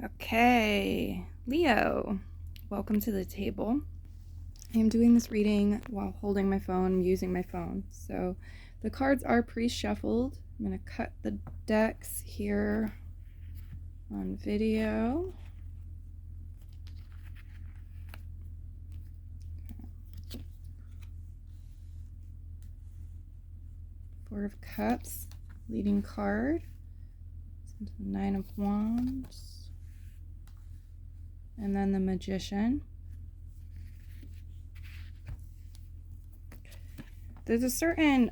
Okay, Leo, welcome to the table. I am doing this reading while holding my phone, using my phone. So the cards are pre-shuffled. I'm going to cut the decks here on video. Four of Cups, leading card. Nine of Wands. And then the Magician. There's a certain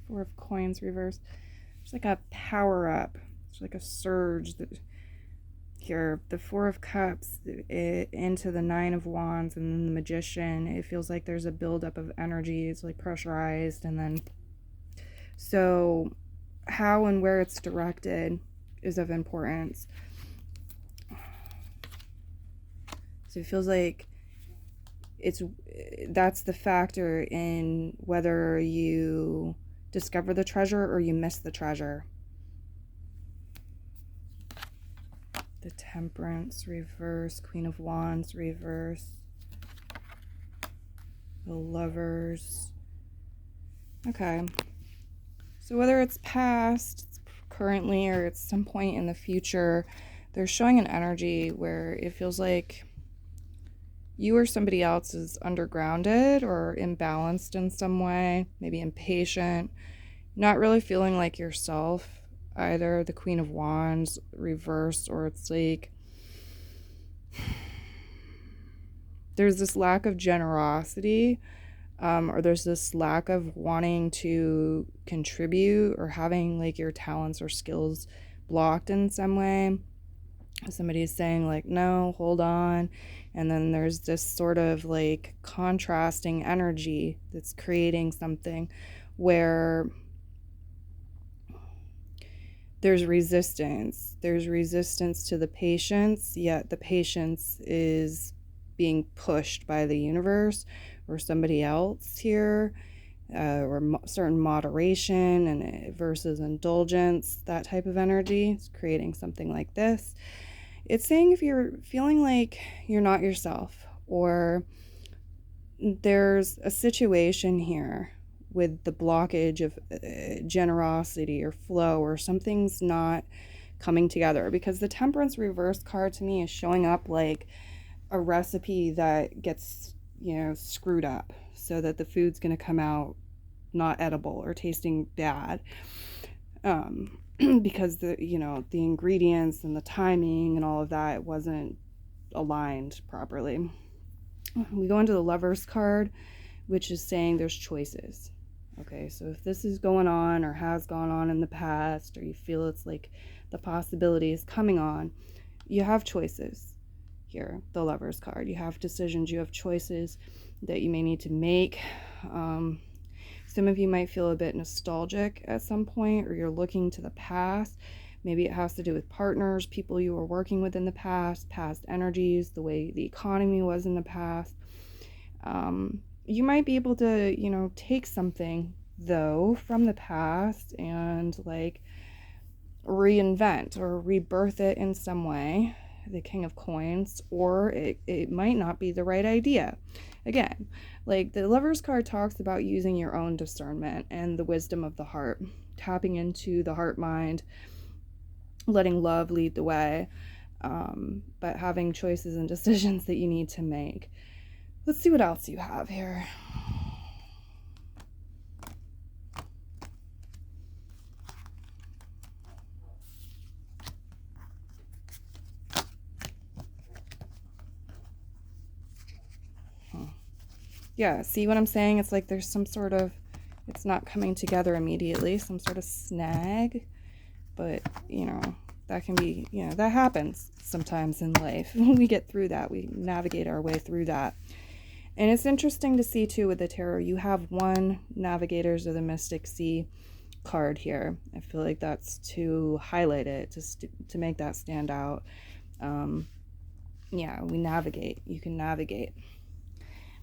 Four of Coins reversed. It's like a power up. It's like a surge that here. The Four of Cups into the Nine of Wands and then the Magician. It feels like there's a buildup of energy. It's like pressurized, and then so how and where it's directed is of importance. So it feels like that's the factor in whether you discover the treasure or you miss the treasure. The Temperance reverse, Queen of Wands reverse, the Lovers. Okay, so whether it's past, currently, or it's some point in the future, they're showing an energy where it feels like you or somebody else is undergrounded or imbalanced in some way, maybe impatient, not really feeling like yourself, either the Queen of Wands reversed, or it's like there's this lack of generosity, or there's this lack of wanting to contribute or having like your talents or skills blocked in some way. Somebody's saying like, no, hold on. And then there's this sort of like contrasting energy that's creating something where there's resistance. There's resistance to the patience, yet the patience is being pushed by the universe or somebody else here, or certain moderation and versus indulgence, that type of energy. It's creating something like this. It's saying if you're feeling like you're not yourself, or there's a situation here with the blockage of generosity or flow, or something's not coming together, because the Temperance reverse card to me is showing up like a recipe that gets, screwed up so that the food's going to come out not edible or tasting bad. Because the ingredients and the timing and all of that wasn't aligned properly. We go into the Lovers card, which is saying there's choices. Okay, so if this is going on or has gone on in the past, or you feel it's like the possibility is coming on, you have choices here. The Lovers card, you have decisions, you have choices that you may need to make. Some of you might feel a bit nostalgic at some point, or you're looking to the past. Maybe it has to do with partners, people you were working with in the past energies, the way the economy was in the past. You might be able to, take something, though, from the past and, like, reinvent or rebirth it in some way, the King of Coins, or it might not be the right idea. Again, like the Lovers card talks about using your own discernment and the wisdom of the heart, tapping into the heart mind, letting love lead the way, but having choices and decisions that you need to make. Let's see what else you have here. Yeah, see what I'm saying? It's like there's some sort of, it's not coming together immediately, some sort of snag, but, that can be, that happens sometimes in life. We get through that. We navigate our way through that. And it's interesting to see, too, with the tarot, you have one Navigators of the Mystic Sea card here. I feel like that's to highlight it, to make that stand out. Yeah, we navigate. You can navigate.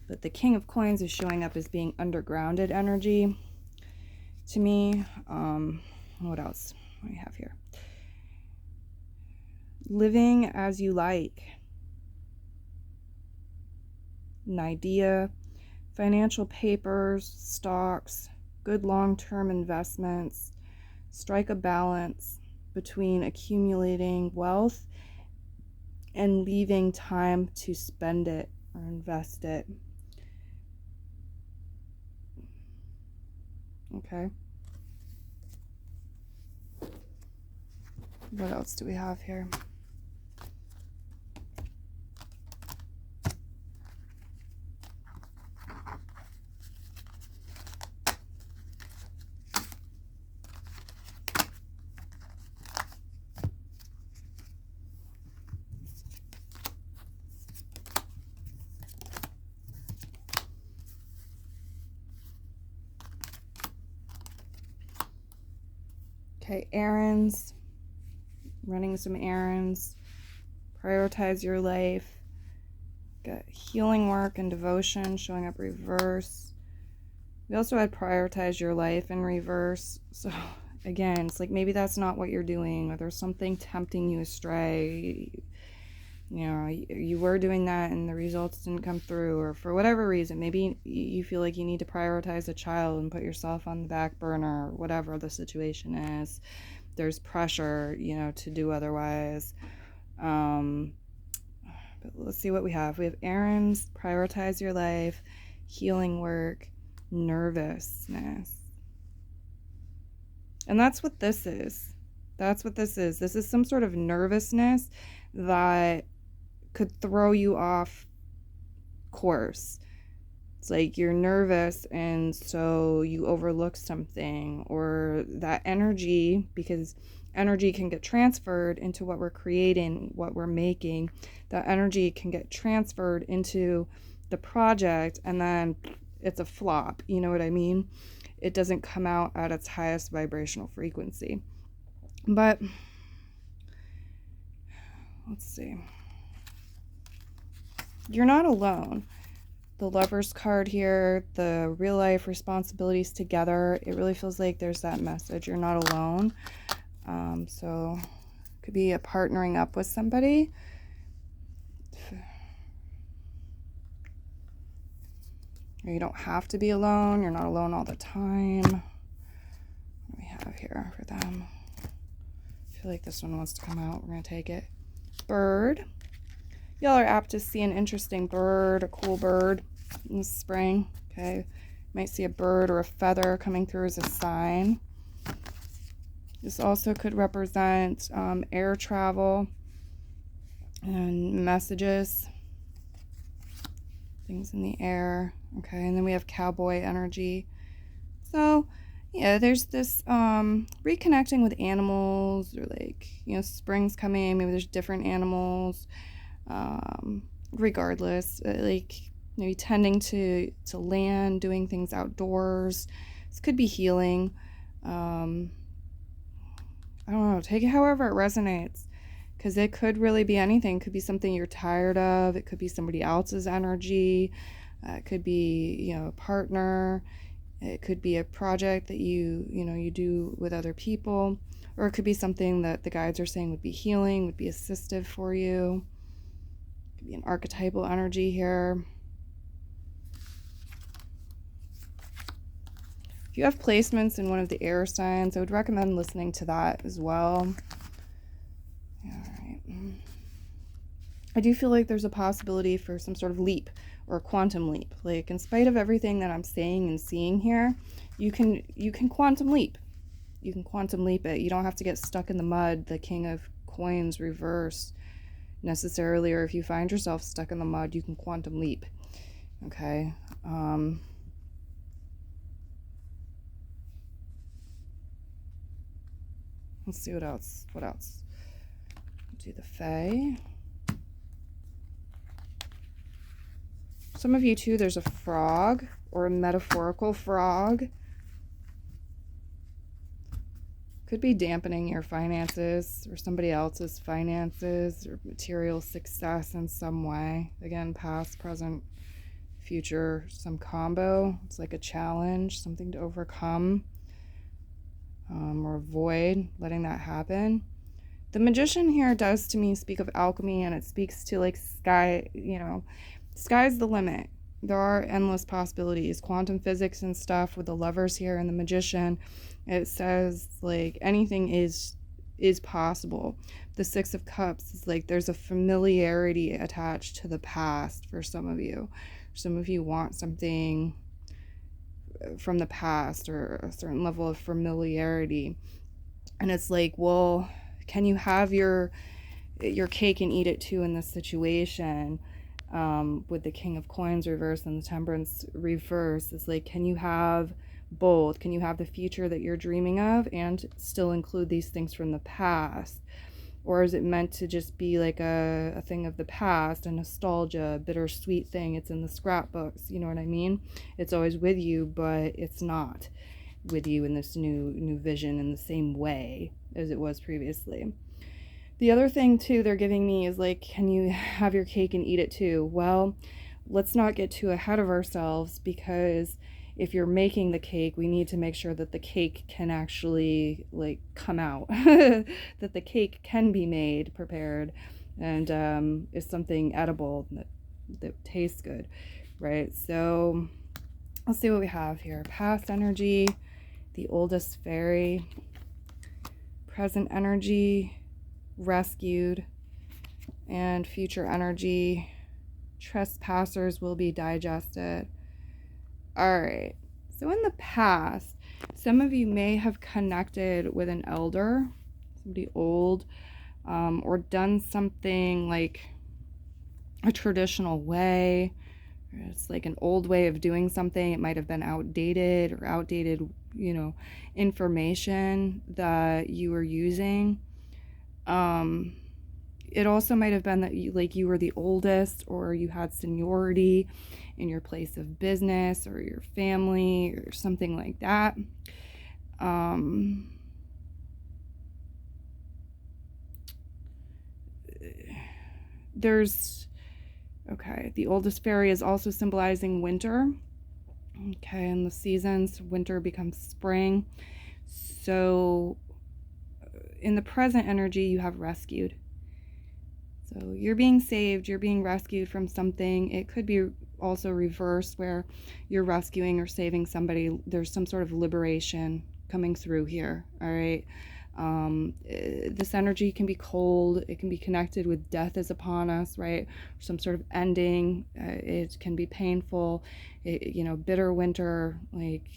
But the King of Coins is showing up as being undergrounded energy to me. What else do we have here? living as you like, an idea, financial papers, stocks, good long-term investments. Strike a balance between accumulating wealth and leaving time to spend it or invest it. Okay. What else do we have here? Okay, errands, running some errands, prioritize your life, got healing work and devotion showing up reverse. We also had prioritize your life in reverse. So again, it's like maybe that's not what you're doing, or there's something tempting you astray. You know, you were doing that and the results didn't come through, or for whatever reason, maybe you feel like you need to prioritize a child and put yourself on the back burner, or whatever the situation is. There's pressure, you know, to do otherwise. But let's see what we have. We have errands, prioritize your life, healing work, nervousness. And that's what this is. That's what this is. This is some sort of nervousness that could throw you off course. It's like you're nervous and so you overlook something, or that energy, because energy can get transferred into what we're creating, what we're making. That energy can get transferred into the project and then it's a flop. You know what I mean? It doesn't come out at its highest vibrational frequency. But let's see. You're not alone. The Lover's card here, the real life responsibilities together, it really feels like there's that message. You're not alone. So it could be a partnering up with somebody. Or you don't have to be alone. You're not alone all the time. What do we have here for them? I feel like this one wants to come out. We're going to take it. Bird. Y'all are apt to see an interesting bird, a cool bird in the spring. Okay. Might see a bird or a feather coming through as a sign. This also could represent air travel and messages. Things in the air. Okay. And then we have cowboy energy. So yeah, there's this reconnecting with animals, or like, you know, spring's coming. Maybe there's different animals. Regardless, like maybe tending to land, doing things outdoors. This could be healing. I don't know, take it however it resonates, because it could really be anything. It could be something you're tired of. It could be somebody else's energy. It could be, you know, a partner. It could be a project that you do with other people, or it could be something that the guides are saying would be healing, would be assistive for you. Could be an archetypal energy here. If you have placements in one of the air signs, I would recommend listening to that as well. All right. I do feel like there's a possibility for some sort of leap or a quantum leap. Like, in spite of everything that I'm saying and seeing here, you can quantum leap. You can quantum leap it. You don't have to get stuck in the mud, the King of Coins reverse, necessarily, or if you find yourself stuck in the mud, you can quantum leap. Okay. Let's see what else. Do the Fae. Some of you too, there's a frog or a metaphorical frog. Could be dampening your finances or somebody else's finances or material success in some way. Again, past, present, future, some combo. It's like a challenge, something to overcome or avoid letting that happen. The Magician here does to me speak of alchemy, and it speaks to like sky, sky's the limit. There are endless possibilities. Quantum physics and stuff with the Lovers here and the Magician. It says like anything is possible. The Six of Cups is like there's a familiarity attached to the past for some of you. Some of you want something from the past or a certain level of familiarity. And it's like, well, can you have your cake and eat it too in this situation? With the King of Coins reverse and the Temperance reverse, it's like, can you have both? Can you have the future that you're dreaming of and still include these things from the past? Or is it meant to just be like a thing of the past, a nostalgia, a bittersweet thing? It's in the scrapbooks, you know what I mean? It's always with you, but it's not with you in this new vision in the same way as it was previously. The other thing too they're giving me is like, can you have your cake and eat it too? Well, let's not get too ahead of ourselves, because if you're making the cake, we need to make sure that the cake can actually like come out, that the cake can be made, prepared, and is something edible that tastes good, right? So let's see what we have here. Past energy, the Oldest Fairy, present energy, rescued, and future energy, trespassers will be digested. All right, so in the past, some of you may have connected with an elder, somebody old, or done something like a traditional way. It's like an old way of doing something. It might have been outdated information that you were using. It also might have been that you were the oldest, or you had seniority in your place of business or your family or something like that. The Oldest Fairy is also symbolizing winter. Okay, in the seasons, winter becomes spring. So in the present energy, you have rescued. So you're being saved, you're being rescued from something. It could be also reversed, where you're rescuing or saving somebody. There's some sort of liberation coming through here, all right? This energy can be cold. It can be connected with death is upon us, right? Some sort of ending. It can be painful. Bitter winter. Like,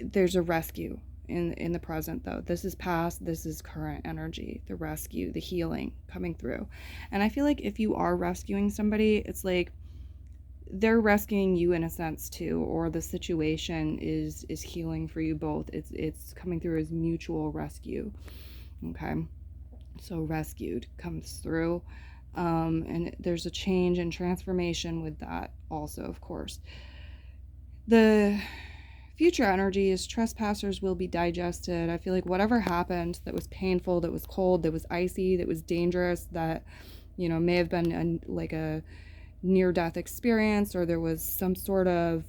there's a rescue in the present, though. This is past. This is current energy. The rescue, the healing coming through. And I feel like if you are rescuing somebody, it's like they're rescuing you in a sense too, or the situation is healing for you both. It's coming through as mutual rescue. Okay, so rescued comes through, and there's a change and transformation with that also, of course. The future energy is trespassers will be digested. I feel like whatever happened that was painful, that was cold, that was icy, that was dangerous, that may have been a near-death experience, or there was some sort of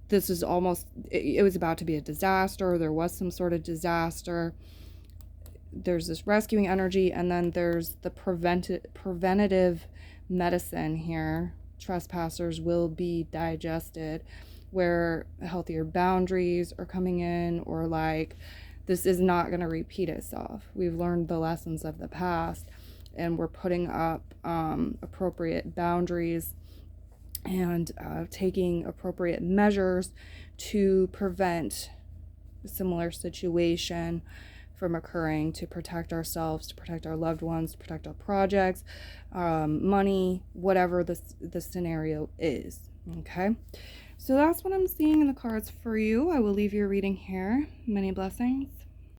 it was about to be a disaster, or there was some sort of disaster. There's this rescuing energy, and then there's the preventative medicine here. Trespassers will be digested, where healthier boundaries are coming in, or like this is not going to repeat itself. We've learned the lessons of the past, and we're putting up appropriate boundaries and taking appropriate measures to prevent a similar situation from occurring, to protect ourselves, to protect our loved ones, to protect our projects, money, whatever the scenario is. Okay, so that's what I'm seeing in the cards for you. I will leave your reading here. Many blessings.